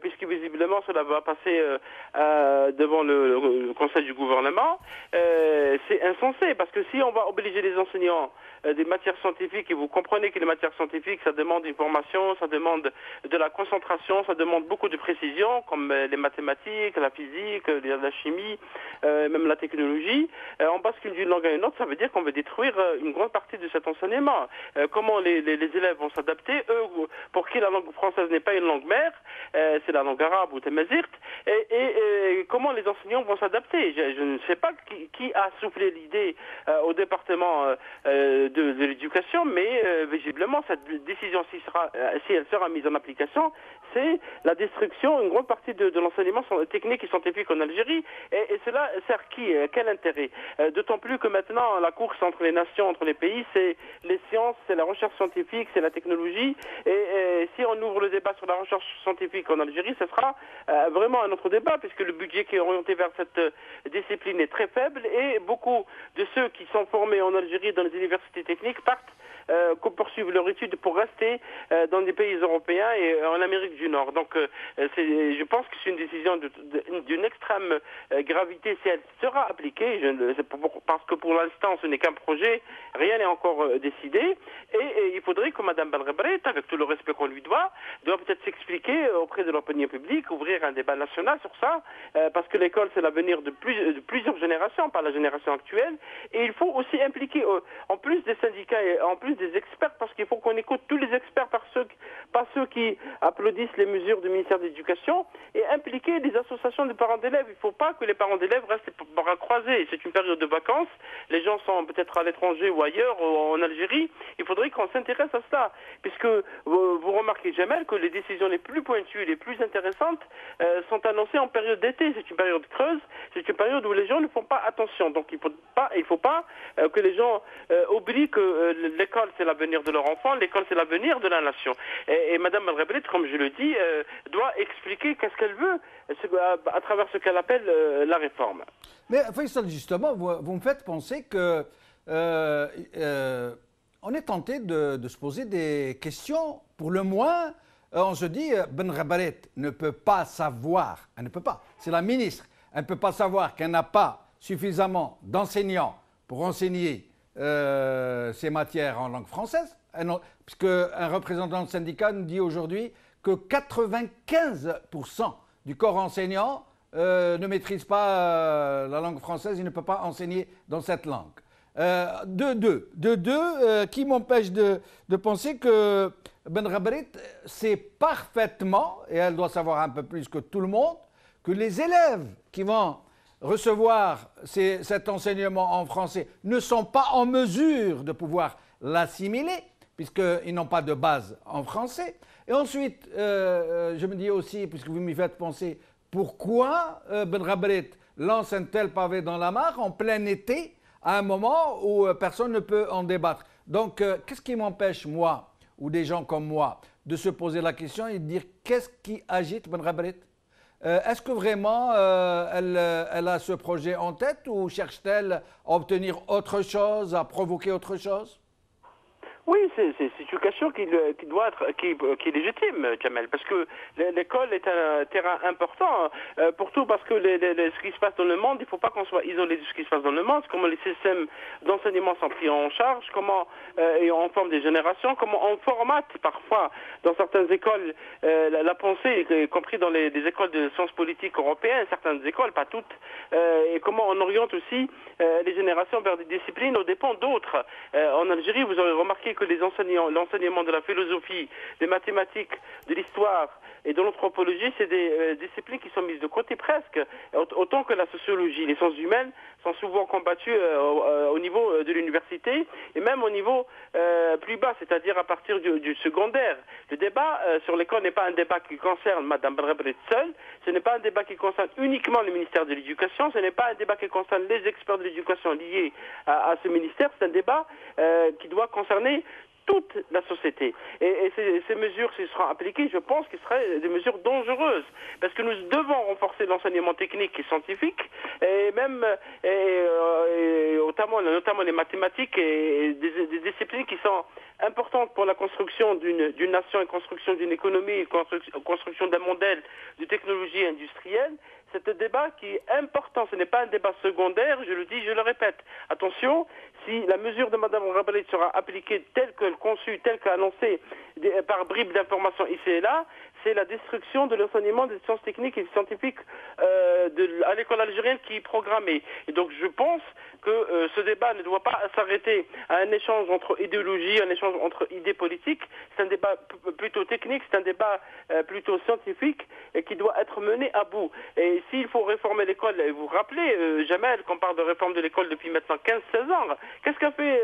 puisque visiblement cela va passer devant le Conseil du gouvernement. C'est insensé, parce que si on va obliger les enseignants des matières scientifiques, et vous comprenez que les matières scientifiques, ça demande une formation, ça demande de la concentration, ça demande beaucoup de précision, comme les mathématiques, la physique, la chimie, même la technologie. On bascule d'une langue à une autre, ça veut dire qu'on veut détruire une grande partie de cet enseignement. Comment les élèves vont s'adapter, eux, pour qui la langue française n'est pas une langue mère, c'est la langue arabe ou tamazirt, et comment les enseignants vont s'adapter. Je ne sais pas qui a soufflé l'idée au département de l'éducation, mais visiblement cette décision, si elle sera mise en application, c'est la destruction, une grande partie de l'enseignement technique et scientifique en Algérie, et cela sert qui? Quel intérêt? D'autant plus que maintenant la course entre les nations, entre les pays, c'est les sciences, c'est la recherche scientifique, c'est la technologie, et si on ouvre le débat sur la recherche scientifique en Algérie, ce sera vraiment un autre débat, puisque le budget qui est orienté vers cette discipline est très faible, et beaucoup de ceux qui sont formés en Algérie dans les universités techniques partent poursuivre leur étude pour rester dans des pays européens et en Amérique du Nord. Donc je pense que c'est une décision d'une extrême gravité si elle sera appliquée, parce que pour l'instant ce n'est qu'un projet, rien n'est encore décidé, et il faudrait que Mme Benrabrit, avec tout le respect qu'on lui doit peut-être s'expliquer auprès de l'opinion publique, ouvrir un débat national sur ça, parce que l'école c'est l'avenir de plusieurs générations, pas la génération actuelle, et il faut aussi impliquer en plus des syndicats et en plus des experts, parce qu'il faut qu'on écoute tous les experts, pas ceux qui applaudissent les mesures du ministère de l'Éducation, et impliquer les associations de parents d'élèves. Il ne faut pas que les parents d'élèves restent bras croisés. C'est une période de vacances, les gens sont peut-être à l'étranger ou ailleurs, ou en Algérie. Il faudrait qu'on s'intéresse à cela, puisque vous remarquez, Jamel, que les décisions les plus pointues, les plus intéressantes sont annoncées en période d'été. C'est une période creuse, c'est une période où les gens ne font pas attention. Donc il ne faut pas que les gens oublient que l'école c'est l'avenir de leur enfant, l'école c'est l'avenir de la nation. Et Mme Benrabrit, comme je le dis, doit expliquer qu'est-ce qu'elle veut à travers ce qu'elle appelle la réforme. Mais Faisal, justement, vous me faites penser que on est tenté de se poser des questions, pour le moins on se dit, Ben Rabaret ne peut pas savoir, elle ne peut pas, c'est la ministre, elle ne peut pas savoir qu'elle n'a pas suffisamment d'enseignants pour enseigner ces matières en langue française, puisque un représentant de syndicat nous dit aujourd'hui que 95% du corps enseignant ne maîtrise pas la langue française, il ne peut pas enseigner dans cette langue. Qui m'empêche de penser que Ben Rabaret sait parfaitement, et elle doit savoir un peu plus que tout le monde, que les élèves qui vont recevoir cet enseignement en français ne sont pas en mesure de pouvoir l'assimiler, puisqu'ils n'ont pas de base en français. Et ensuite, je me dis aussi, puisque vous m'y faites penser, pourquoi Ben Rabaret lance un tel pavé dans la mare en plein été, à un moment où personne ne peut en débattre. Donc, qu'est-ce qui m'empêche, moi, ou des gens comme moi, de se poser la question et de dire qu'est-ce qui agite Ben Rabaret? Est-ce que vraiment elle a ce projet en tête ou cherche-t-elle à obtenir autre chose, à provoquer autre chose? Oui, c'est une question qui est légitime, Jamel, parce que l'école est un terrain important, pour tout, parce que ce qui se passe dans le monde, il ne faut pas qu'on soit isolé de ce qui se passe dans le monde, comment les systèmes d'enseignement sont pris en charge, comment on forme des générations, comment on formate parfois dans certaines écoles la pensée, y compris dans les écoles de sciences politiques européennes, certaines écoles, pas toutes, et comment on oriente aussi les générations vers des disciplines aux dépens d'autres. En Algérie, vous aurez remarqué que l'enseignement de la philosophie, des mathématiques, de l'histoire et de l'anthropologie, c'est des disciplines qui sont mises de côté presque, autant que la sociologie. Les sciences humaines sont souvent combattues au niveau de l'université et même au niveau plus bas, c'est-à-dire à partir du secondaire. Le débat sur l'école n'est pas un débat qui concerne Mme Ben Rabaret seule, ce n'est pas un débat qui concerne uniquement le ministère de l'Éducation, ce n'est pas un débat qui concerne les experts de l'éducation liés à ce ministère, c'est un débat qui doit concerner toute la société. Et ces mesures, s'ils seront appliquées, je pense qu'elles seraient des mesures dangereuses. Parce que nous devons renforcer l'enseignement technique et scientifique, et même, notamment les mathématiques et des disciplines qui sont importantes pour la construction d'une nation, et construction d'une économie, construction d'un modèle de technologie industrielle. C'est un débat qui est important, ce n'est pas un débat secondaire, je le dis, je le répète. Attention, si la mesure de Mme Rabalet sera appliquée telle qu'elle conçue, telle qu'annoncée par bribes d'informations ici et là, c'est la destruction de l'enseignement des sciences techniques et scientifiques à l'école algérienne qui est programmée. Et donc je pense que ce débat ne doit pas s'arrêter à un échange entre idéologies, un échange entre idées politiques. C'est un débat plutôt technique, c'est un débat plutôt scientifique et qui doit être mené à bout. Et s'il faut réformer l'école, vous vous rappelez, Jamel, qu'on parle de réforme de l'école depuis maintenant 15-16 ans, qu'est-ce qu'a fait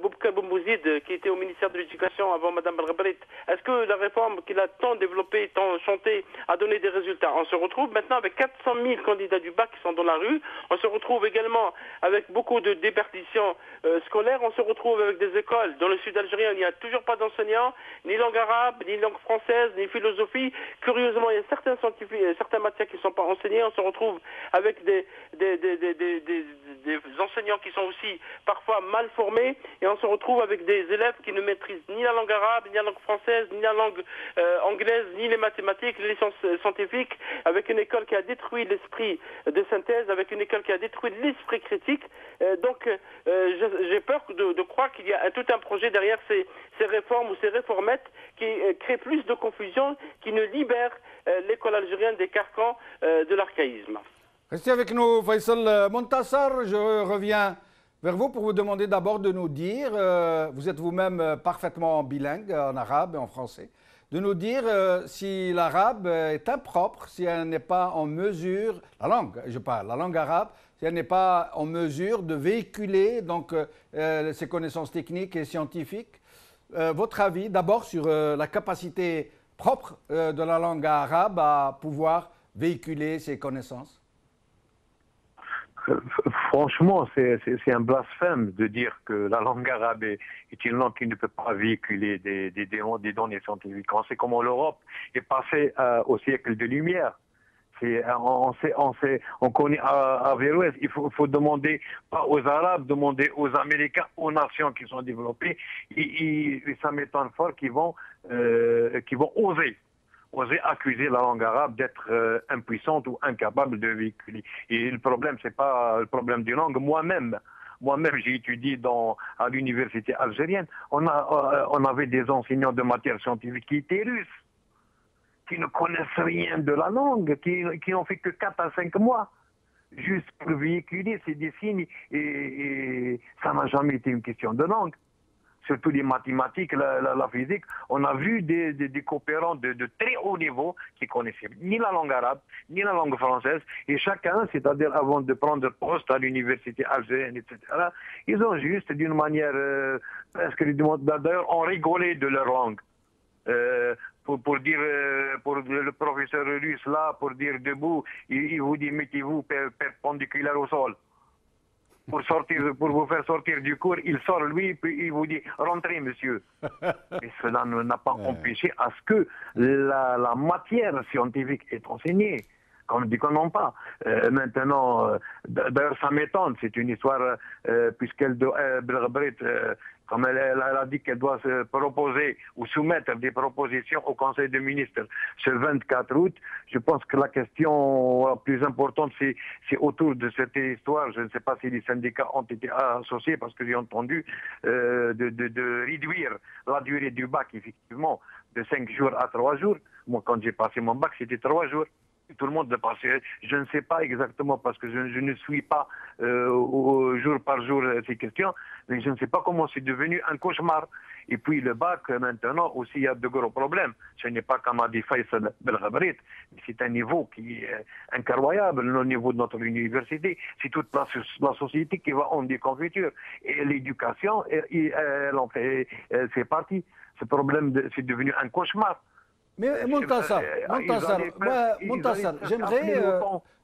Boubka Boumbouzid, qui était au ministère de l'Éducation avant Mme Rabalet? Est-ce que la réforme qu'il a tant développée, tant chantée, a donné des résultats? On se retrouve maintenant avec 400 000 candidats du bac qui sont dans la rue. On se retrouve également avec beaucoup de déperditions scolaires. On se retrouve avec des écoles. Dans le sud algérien, il n'y a toujours pas d'enseignants, ni langue arabe, ni langue française, ni philosophie. Curieusement, il y a certaines matières qui ne sont pas enseignées. On se retrouve avec des enseignants qui sont aussi parfois mal formés. Et on se retrouve avec des élèves qui ne maîtrisent ni la langue arabe, ni la langue française, ni la langue anglaise, ni les mathématiques, ni les sciences scientifiques, avec une école qui a détruit l'esprit de synthèse, avec une école qui a détruit l'esprit critique. Donc j'ai peur de croire qu'il y a tout un projet derrière ces réformes ou ces réformettes qui créent plus de confusion, qui ne libèrent l'école algérienne des carcans de l'archaïsme. Restez avec nous, Faisal Montassar. Je reviens vers vous pour vous demander d'abord de nous dire, vous êtes vous-même parfaitement bilingue en arabe et en français, de nous dire si l'arabe est impropre, si elle n'est pas en mesure, la langue arabe, si elle n'est pas en mesure de véhiculer donc, ses connaissances techniques et scientifiques. Votre avis d'abord sur la capacité propre de la langue arabe à pouvoir véhiculer ses connaissances? Franchement, c'est un blasphème de dire que la langue arabe est une langue qui ne peut pas véhiculer des données scientifiques. On sait comment l'Europe est passée au siècle de lumière. On connaît Averroès. Il faut demander pas aux Arabes, demander aux Américains, aux nations qui sont développées. Ça m'étonne fort qu'ils vont qui vont oser accuser la langue arabe d'être impuissante ou incapable de véhiculer. Et le problème, c'est pas le problème d'une langue. Moi-même, j'ai étudié à l'université algérienne. On avait des enseignants de matière scientifique qui étaient russes, qui ne connaissent rien de la langue, qui n'ont fait que 4 à 5 mois, juste pour véhiculer ces signes. Et ça n'a jamais été une question de langue. Surtout les mathématiques, la physique. On a vu des coopérants de très haut niveau qui connaissaient ni la langue arabe, ni la langue française. Et chacun, c'est-à-dire avant de prendre poste à l'université algérienne, etc., ils ont juste, d'une manière presque, d'ailleurs, on rigolait de leur langue. Pour dire, pour le professeur russe là, pour dire debout, il vous dit mettez-vous perpendiculaire au sol. Pour vous faire sortir du cours, il sort lui, puis il vous dit rentrez monsieur. Et cela n'a pas empêché à ce que la matière scientifique est enseignée. Comme dit qu'on n'en pas. Maintenant, d'ailleurs ça m'étonne, c'est une histoire, puisqu'elle comme elle a dit qu'elle doit se proposer ou soumettre des propositions au Conseil des ministres ce 24 août, je pense que la question la plus importante, c'est autour de cette histoire. Je ne sais pas si les syndicats ont été associés, parce que j'ai entendu de réduire la durée du bac, effectivement, de 5 jours à 3 jours. Moi, quand j'ai passé mon bac, c'était 3 jours. Tout le monde le passait. Je ne sais pas exactement, parce que je ne suis pas jour par jour ces questions, mais je ne sais pas comment c'est devenu un cauchemar. Et puis le bac, maintenant, aussi, il y a de gros problèmes. Ce n'est pas comme a dit Faisal Belghabrit, mais c'est un niveau qui est incroyable, au niveau de notre université. C'est toute la société qui va en déconfiture. Et l'éducation, elle en fait, c'est parti. Ce problème, c'est devenu un cauchemar. Mais Montassar,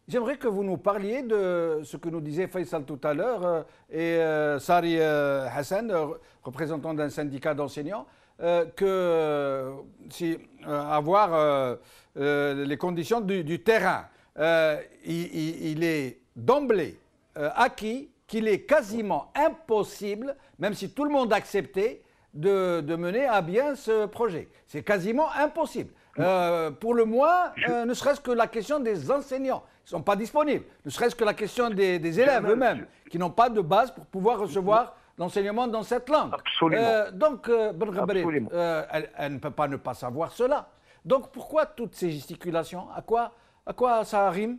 j'aimerais que vous nous parliez de ce que nous disait Faisal tout à l'heure et Sari Hassan, représentant d'un syndicat d'enseignants, que si avoir les conditions du terrain, il est d'emblée acquis qu'il est quasiment impossible, même si tout le monde acceptait, de mener à bien ce projet. C'est quasiment impossible. Pour le moins, ne serait-ce que la question des enseignants, ils ne sont pas disponibles. Ne serait-ce que la question des élèves eux-mêmes, qui n'ont pas de base pour pouvoir recevoir l'enseignement dans cette langue. Absolument. Donc, elle ne peut pas ne pas savoir cela. Donc, pourquoi toutes ces gesticulations? À quoi ça rime?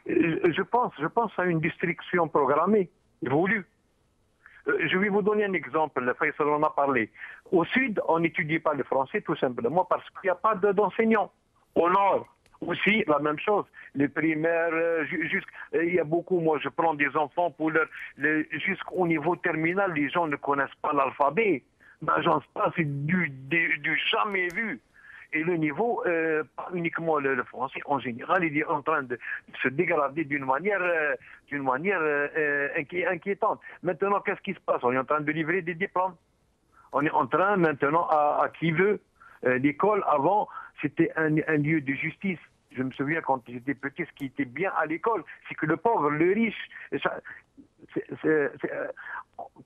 Je pense à une distraction programmée, voulue. Je vais vous donner un exemple, Faisal en a parlé. Au sud, on n'étudie pas le français tout simplement parce qu'il n'y a pas d'enseignants. Au nord, aussi, la même chose. Les primaires, il y a beaucoup, moi je prends des enfants jusqu'au niveau terminal, les gens ne connaissent pas l'alphabet. N'agence pas, c'est du jamais vu. Et le niveau, pas uniquement le français, en général, il est en train de se dégrader d'une manière inquiétante. Maintenant, qu'est-ce qui se passe? On est en train de livrer des diplômes. On est en train maintenant, à qui veut, l'école, avant, c'était un lieu de justice. Je me souviens quand j'étais petit, ce qui était bien à l'école, c'est que le pauvre, le riche,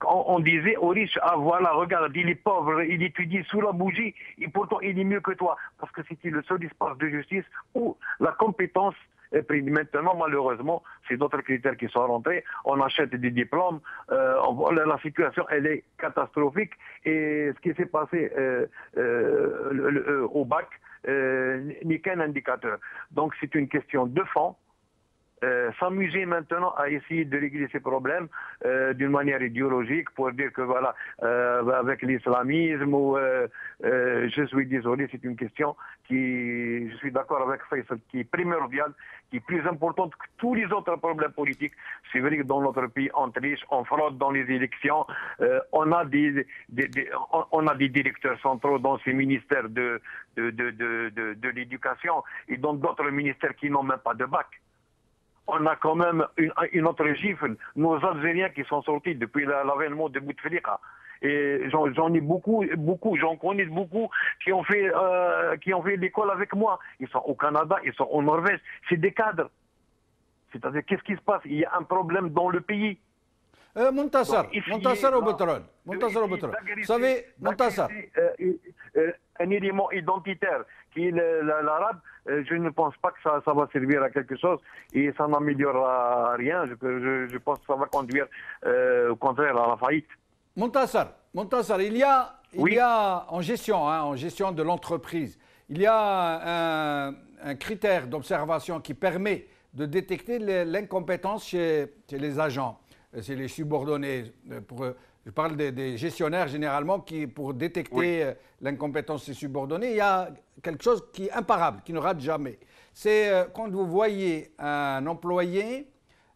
on disait aux riches, ah voilà, regarde, il est pauvre, il étudie sous la bougie, et pourtant il est mieux que toi. Parce que c'était le seul espace de justice où la compétence est prise. Maintenant, malheureusement, c'est d'autres critères qui sont rentrés. On achète des diplômes, la situation, elle est catastrophique. Et ce qui s'est passé au bac n'est qu'un indicateur. Donc c'est une question de fond. S'amuser maintenant à essayer de régler ces problèmes d'une manière idéologique pour dire que voilà, avec l'islamisme ou je suis désolé, c'est une question je suis d'accord avec Faisal, qui est primordiale, qui est plus importante que tous les autres problèmes politiques. C'est vrai que dans notre pays, on triche, on fraude dans les élections, on a des directeurs centraux dans ces ministères de l'éducation et dans d'autres ministères qui n'ont même pas de bac. On a quand même une autre gifle, nos Algériens qui sont sortis depuis l'avènement de Bouteflika. Et j'en ai beaucoup, j'en connais beaucoup qui ont fait l'école avec moi. Ils sont au Canada, ils sont en Norvège. C'est des cadres. C'est-à-dire, qu'est-ce qui se passe? Il y a un problème dans le pays. Montassar au pétrole. Vous savez, Montassar. Un élément identitaire qui est l'arabe, je ne pense pas que ça va servir à quelque chose et ça n'améliorera rien. Je pense que ça va conduire au contraire à la faillite. Montassar, il y a en gestion de l'entreprise, il y a un critère d'observation qui permet de détecter l'incompétence chez les agents, chez les subordonnés. Je parle des gestionnaires généralement pour détecter l'incompétence des subordonnés. Il y a quelque chose qui est imparable, qui ne rate jamais. C'est quand vous voyez un employé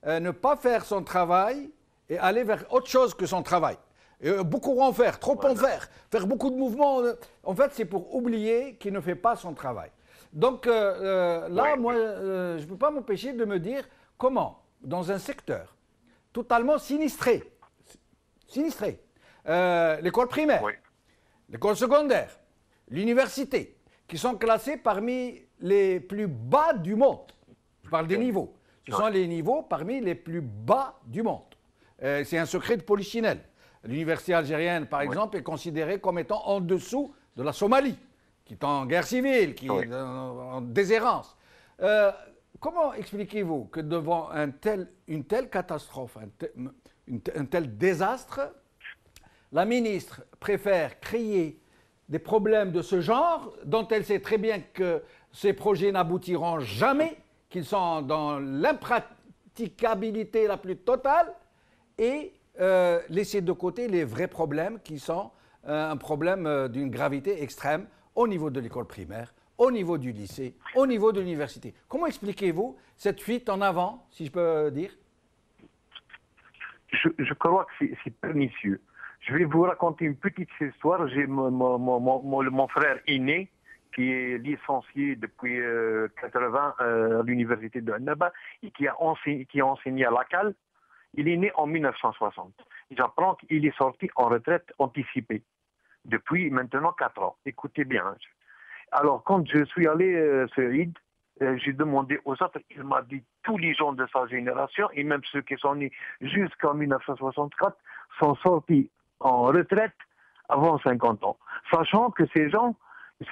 ne pas faire son travail et aller vers autre chose que son travail. Et beaucoup en faire, trop en faire beaucoup de mouvements. En fait, c'est pour oublier qu'il ne fait pas son travail. Donc là, moi, je ne peux pas m'empêcher de me dire comment, dans un secteur totalement sinistré, l'école primaire, l'école secondaire, l'université, qui sont classés parmi les plus bas du monde. Je parle des niveaux. Ce sont les niveaux parmi les plus bas du monde. C'est un secret de polichinelle. L'université algérienne, par exemple, est considérée comme étant en dessous de la Somalie, qui est en guerre civile, qui est en déshérence. Comment expliquez-vous que devant une telle catastrophe, un tel désastre, la ministre préfère créer des problèmes de ce genre, dont elle sait très bien que ces projets n'aboutiront jamais, qu'ils sont dans l'impraticabilité la plus totale, et laisser de côté les vrais problèmes qui sont un problème d'une gravité extrême au niveau de l'école primaire, au niveau du lycée, au niveau de l'université. Comment expliquez-vous cette fuite en avant, si je peux dire? Je crois que c'est pernicieux. Je vais vous raconter une petite histoire. J'ai mon frère aîné qui est licencié depuis 80 à l'université de Annaba et qui a enseigné à l'ACAL. Il est né en 1960. J'apprends qu'il est sorti en retraite anticipée depuis maintenant 4 ans. Écoutez bien. Alors, quand je suis allé sur Eid, j'ai demandé aux autres, il m'a dit tous les gens de sa génération, et même ceux qui sont nés jusqu'en 1964, sont sortis en retraite avant 50 ans. Sachant que ces gens,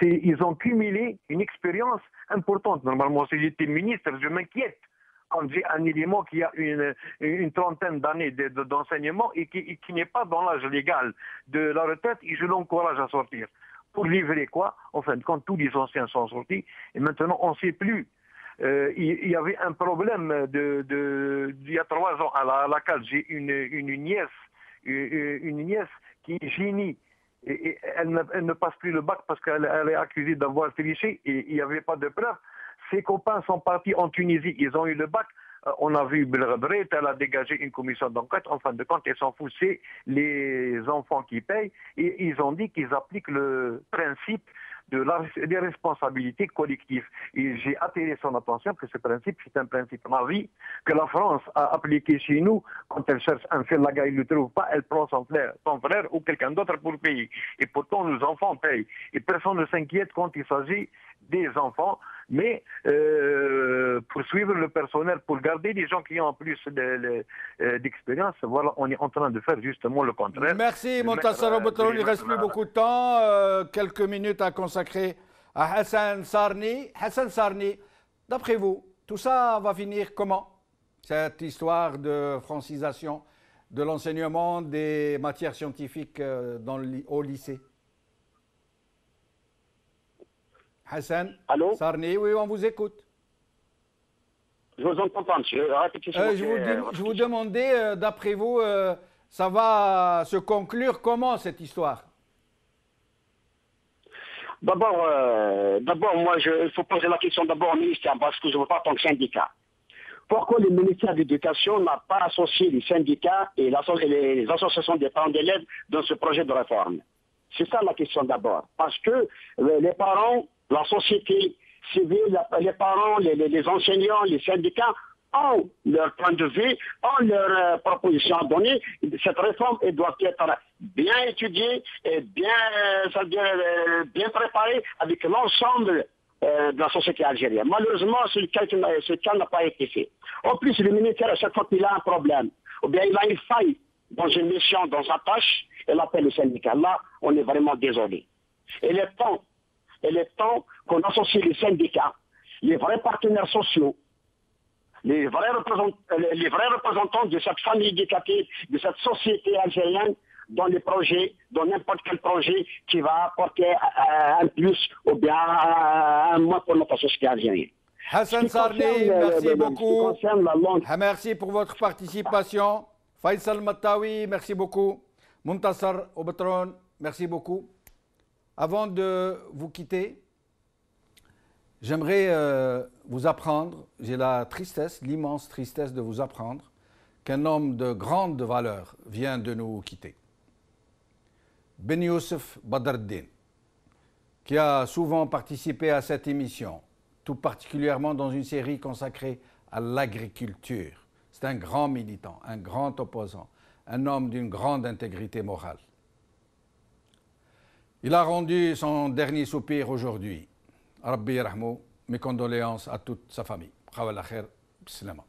ils ont cumulé une expérience importante. Normalement, si j'étais ministre, je m'inquiète quand j'ai un élément qui a une trentaine d'années d'enseignement et qui n'est pas dans l'âge légal de la retraite, et je l'encourage à sortir. Pour livrer quoi? Enfin, quand tous les anciens sont sortis, et maintenant on ne sait plus. Il y avait un problème il y a 3 ans à laquelle j'ai une nièce qui est génie. Et elle ne passe plus le bac parce qu'elle est accusée d'avoir triché et il n'y avait pas de preuves. Ses copains sont partis en Tunisie, ils ont eu le bac. On a vu Belgrade, elle a dégagé une commission d'enquête. En fin de compte, ils s'en foutent, c'est les enfants qui payent. Et ils ont dit qu'ils appliquent le principe des responsabilités collectives. Et j'ai attiré son attention que ce principe, c'est un principe nazi que la France a appliqué chez nous. Quand elle cherche un félaga, il ne le trouve pas, elle prend son frère ou quelqu'un d'autre pour payer. Et pourtant, nos enfants payent. Et personne ne s'inquiète quand il s'agit des enfants. Mais pour suivre le personnel, pour garder les gens qui ont plus d'expérience, voilà, on est en train de faire justement le contraire. Merci, Montassar Boutron. Il ne reste plus beaucoup de temps. Quelques minutes à consacrer à Hassan Sarni. Hassan Sarni, d'après vous, tout ça va finir comment? Cette histoire de francisation de l'enseignement des matières scientifiques au lycée. Hassan Sarni, oui, on vous écoute. Je vous entends pas, monsieur. Je vous demandais, d'après vous, ça va se conclure comment cette histoire? D'abord, moi, il faut poser la question d'abord au ministère, parce que je ne veux pas tant que syndicat. Pourquoi le ministère de l'Éducation n'a pas associé les syndicats et les associations des parents d'élèves dans ce projet de réforme? C'est ça la question d'abord. Parce que les parents, la société civile, les parents, les enseignants, les syndicats ont leur point de vue, ont leurs propositions à donner. Cette réforme elle doit être bien étudiée et bien préparée avec l'ensemble de la société algérienne. Malheureusement, ce cas n'a pas été fait. En plus, le ministère, à chaque fois qu'il a un problème, ou bien il a une faille dans une mission, dans sa tâche, elle appelle le syndicat. Là, on est vraiment désolé. Il est temps qu'on associe les syndicats, les vrais partenaires sociaux, les vrais représentants de cette famille éducative, de cette société algérienne, dans les projets, dans n'importe quel projet qui va apporter un plus ou bien un moins pour notre société algérienne. Hassan Sarni, merci beaucoup. Merci pour votre participation. Faisal Matawi, merci beaucoup. Muntasar Obatron, merci beaucoup. Avant de vous quitter, j'aimerais vous apprendre, j'ai la tristesse, l'immense tristesse de vous apprendre qu'un homme de grande valeur vient de nous quitter. Ben Youssef Badreddine, qui a souvent participé à cette émission, tout particulièrement dans une série consacrée à l'agriculture. C'est un grand militant, un grand opposant, un homme d'une grande intégrité morale. Il a rendu son dernier soupir aujourd'hui. Rabbi yarhamou, mes condoléances à toute sa famille. Khawal khair, bislama.